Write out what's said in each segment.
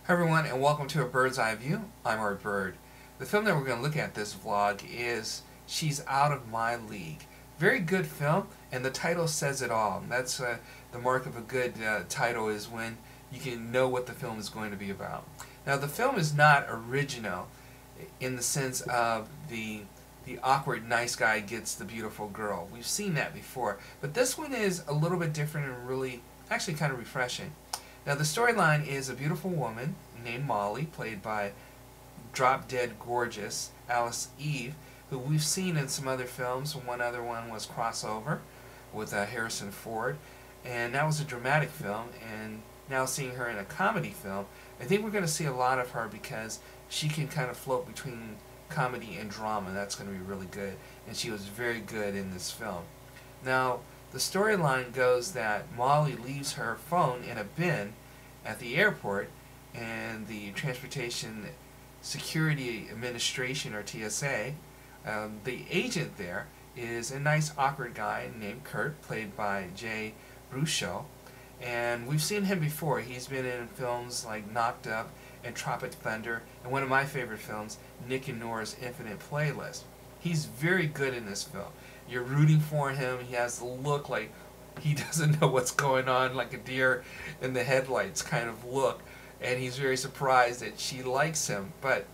Hi everyone, and welcome to A Bird's Eye View. I'm Byrd. The film that we're going to look at this vlog is She's Out of My League. Very good film, and the title says it all. That's the mark of a good title, is when you can know what the film is going to be about. Now, the film is not original in the sense of the awkward nice guy gets the beautiful girl. We've seen that before, but this one is a little bit different and really actually kind of refreshing. Now, the storyline is a beautiful woman named Molly, played by drop-dead gorgeous Alice Eve, who we've seen in some other films. One other one was Crossover with Harrison Ford, and that was a dramatic film. And now seeing her in a comedy film, I think we're going to see a lot of her because she can kind of float between comedy and drama. That's going to be really good, and she was very good in this film. Now, the storyline goes that Molly leaves her phone in a bin at the airport, and the Transportation Security Administration, or TSA, the agent there is a nice awkward guy named Kurt, played by Jay Bruchot, and we've seen him before. He's been in films like Knocked Up and Tropic Thunder, and one of my favorite films, Nick and Nora's Infinite Playlist. He's very good in this film. You're rooting for him. He has the look like he doesn't know what's going on, like a deer in the headlights kind of look, and he's very surprised that she likes him. But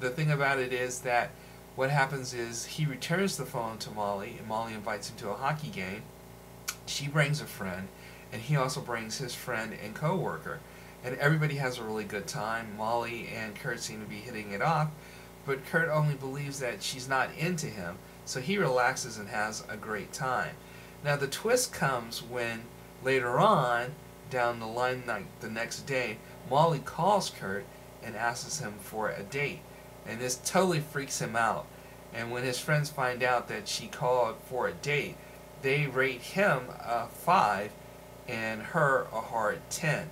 the thing about it is that what happens is he returns the phone to Molly, and Molly invites him to a hockey game. She brings a friend, and he also brings his friend and co-worker, and everybody has a really good time. Molly and Kurt seem to be hitting it off, but Kurt only believes that she's not into him, so he relaxes and has a great time. Now, the twist comes when later on down the line, like the next day, Molly calls Kurt and asks him for a date, and this totally freaks him out. And when his friends find out that she called for a date, they rate him a 5 and her a hard 10,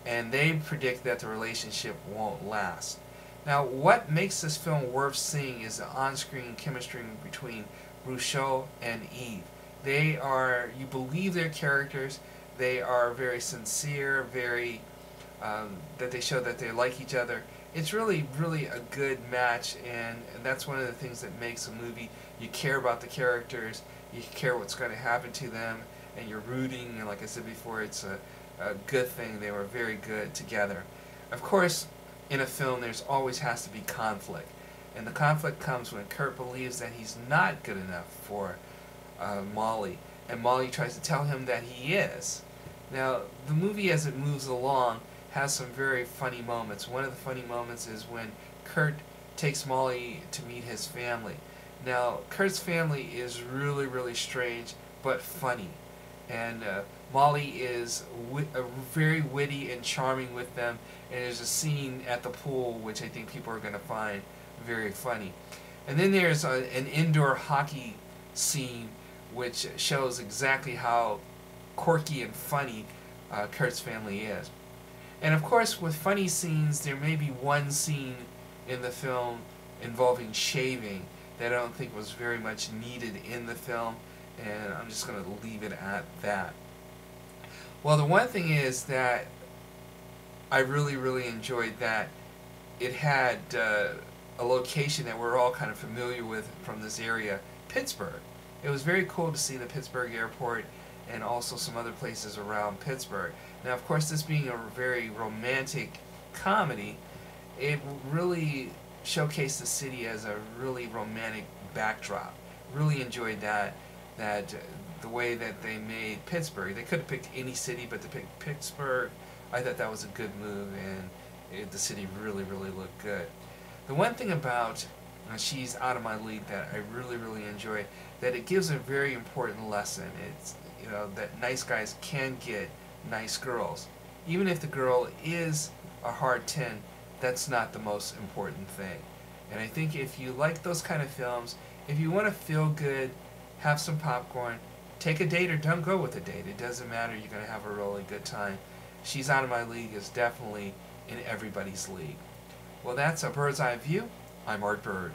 and they predict that the relationship won't last. Now, what makes this film worth seeing is the on-screen chemistry between Bruchot and Eve. They are, you believe their characters, they are very sincere, very, that they show that they like each other. It's really, really a good match, and that's one of the things that makes a movie. You care about the characters, you care what's going to happen to them, and you're rooting, and like I said before, it's a good thing. They were very good together. Of course, in a film, there's always has to be conflict, and the conflict comes when Kurt believes that he's not good enough for Molly, and Molly tries to tell him that he is. Now, the movie as it moves along has some very funny moments. One of the funny moments is when Kurt takes Molly to meet his family. Now, Kurt's family is really, really strange, but funny, and Molly is very witty and charming with them, and there's a scene at the pool which I think people are going to find very funny. And then there's an indoor hockey scene which shows exactly how quirky and funny Kurt's family is. And of course, with funny scenes, there may be one scene in the film involving shaving that I don't think was very much needed in the film, and I'm just going to leave it at that. Well, the one thing is that I really, really enjoyed that it had a location that we're all kind of familiar with from this area, Pittsburgh. It was very cool to see the Pittsburgh airport and also some other places around Pittsburgh. Now, of course, this being a very romantic comedy, it really showcased the city as a really romantic backdrop. Really enjoyed that the way that they made Pittsburgh. They could have picked any city, but to pick Pittsburgh, I thought that was a good move, and the city really, really looked good. The one thing about She's Out of My League that I really, really enjoy, that it gives a very important lesson. It's, you know, that nice guys can get nice girls. Even if the girl is a hard 10, that's not the most important thing. And I think if you like those kind of films, if you want to feel good, have some popcorn, take a date or don't go with a date. It doesn't matter. You're going to have a really good time. She's Out of My League is definitely in everybody's league. Well, that's A Bird's Eye View. I'm Byrd.